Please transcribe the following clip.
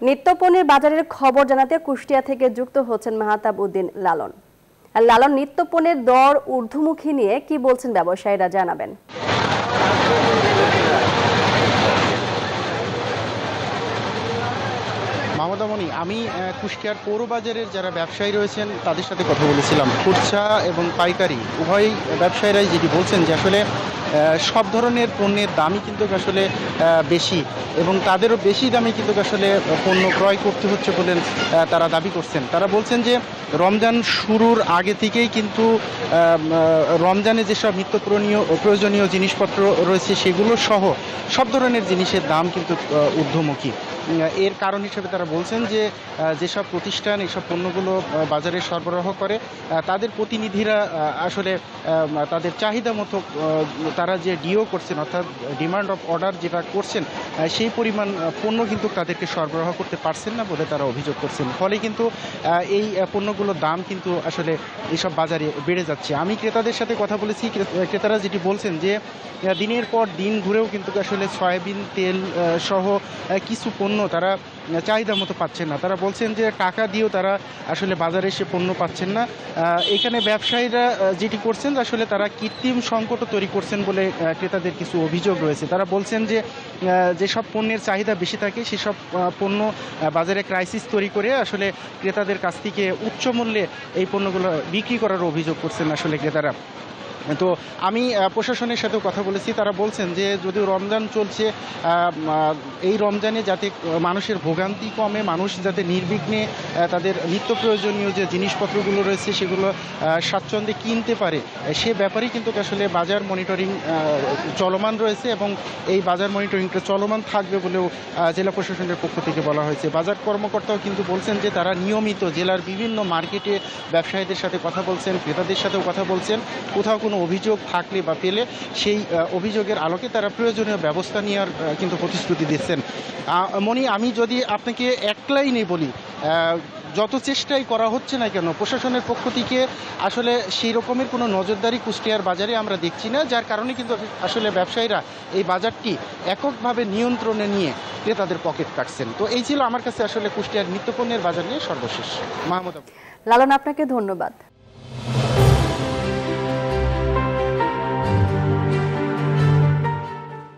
নিত্যপণ্যের বাজারের খবর জানাতে কুষ্টিয়া থেকে যুক্ত হচ্ছেন মাহতাব উদ্দিন লালন। আর লালন, নিত্যপণ্যের দর ঊর্ধ্বমুখী নিয়ে কি বলছেন ব্যবসায়ীরা, জানাবেন। মাহমুদামণি, আমি কুষ্টিয়ার পৌরবাজারের যারা ব্যবসায়ী রয়েছেন তাদের সাথে কথা বলেছিলাম। খুচরা এবং পাইকারি উভয় ব্যবসায়ীরাই যেটি বলছেন যে আসলে সব ধরনের পণ্যের দামই কিন্তু আসলে বেশি, এবং তাদেরও বেশি দামে কিন্তু আসলে পণ্য ক্রয় করতে হচ্ছে বলে তারা দাবি করছেন। তারা বলছেন যে রমজান শুরুর আগে থেকেই কিন্তু রমজানে যেসব নিত্য প্রয়োজনীয় জিনিসপত্র রয়েছে সেগুলো সহ সব ধরনের জিনিসের দাম কিন্তু ঊর্ধ্বমুখী। এর কারণ হিসেবে তারা বলছেন যে যেসব প্রতিষ্ঠান এইসব পণ্যগুলো বাজারে সরবরাহ করে তাদের প্রতিনিধিরা আসলে তাদের চাহিদা মতো তারা যে ডিও করছেন, অর্থাৎ ডিমান্ড অফ অর্ডার যেটা করছেন, সেই পরিমাণ পণ্য কিন্তু তাদেরকে সরবরাহ করতে পারছেন না বলে তারা অভিযোগ করছেন। ফলে কিন্তু এই পণ্যগুলোর দাম কিন্তু আসলে এইসব বাজারে বেড়ে যাচ্ছে। আমি ক্রেতাদের সাথে কথা বলেছি, ক্রেতারা যেটি বলছেন যে দিনের পর দিন ঘুরেও কিন্তু আসলে সয়াবিন তেল সহ কিছু পণ্য তারা চাহিদা মতো পাচ্ছেন না। তারা বলছেন যে টাকা দিয়েও তারা আসলে বাজারে এসে পণ্য পাচ্ছেন না। এখানে ব্যবসায়ীরা যেটি করছেন আসলে তারা কৃত্রিম সংকটও তৈরি করছেন বলে ক্রেতাদের কিছু অভিযোগ রয়েছে। তারা বলছেন যে যেসব পণ্যের চাহিদা বেশি থাকে সেসব পণ্য বাজারে ক্রাইসিস তৈরি করে আসলে ক্রেতাদের কাছ থেকে উচ্চ মূল্যে এই পণ্যগুলো বিক্রি করার অভিযোগ করছেন আসলে ক্রেতারা। তো আমি প্রশাসনের সাথেও কথা বলেছি, তারা বলছেন যে যদিও রমজান চলছে, এই রমজানে যাতে মানুষের ভোগান্তি কমে, মানুষ যাতে নির্বিঘ্নে তাদের নিত্য প্রয়োজনীয় যে জিনিসপত্রগুলো রয়েছে সেগুলো স্বাচ্ছন্দ্যে কিনতে পারে, সে ব্যাপারেই কিন্তু আসলে বাজার মনিটরিং চলমান রয়েছে, এবং এই বাজার মনিটরিংটা চলমান থাকবে বলেও জেলা প্রশাসনের পক্ষ থেকে বলা হয়েছে। বাজার কর্মকর্তাও কিন্তু বলছেন যে তারা নিয়মিত জেলার বিভিন্ন মার্কেটে ব্যবসায়ীদের সাথে কথা বলছেন, ক্রেতাদের সাথেও কথা বলছেন। কোথাও কোনো অভিযোগ থাকলে বা পেলে সেই অভিযোগের আলোকে তারা প্রয়োজনীয় ব্যবস্থা নেওয়ার কিন্তু প্রতিশ্রুতি দিচ্ছেন। মনি, আমি যদি আপনাকে এক লাইনে বলি, যত চেষ্টাই করা হচ্ছে না কেন প্রশাসনের পক্ষ থেকে আসলে সেই রকমের কোনো নজরদারি কুষ্টিয়ার বাজারে আমরা দেখছি না, যার কারণে কিন্তু আসলে ব্যবসায়ীরা এই বাজারটি এককভাবে নিয়ন্ত্রণে নিয়ে ক্রেতাদের পকেট কাটছেন। তো এই ছিল আমার কাছে আসলে কুষ্টিয়ার নিত্যপণ্যের বাজার নিয়ে সর্বশেষ। মাহমুদ। লালন, আপনাকে ধন্যবাদ।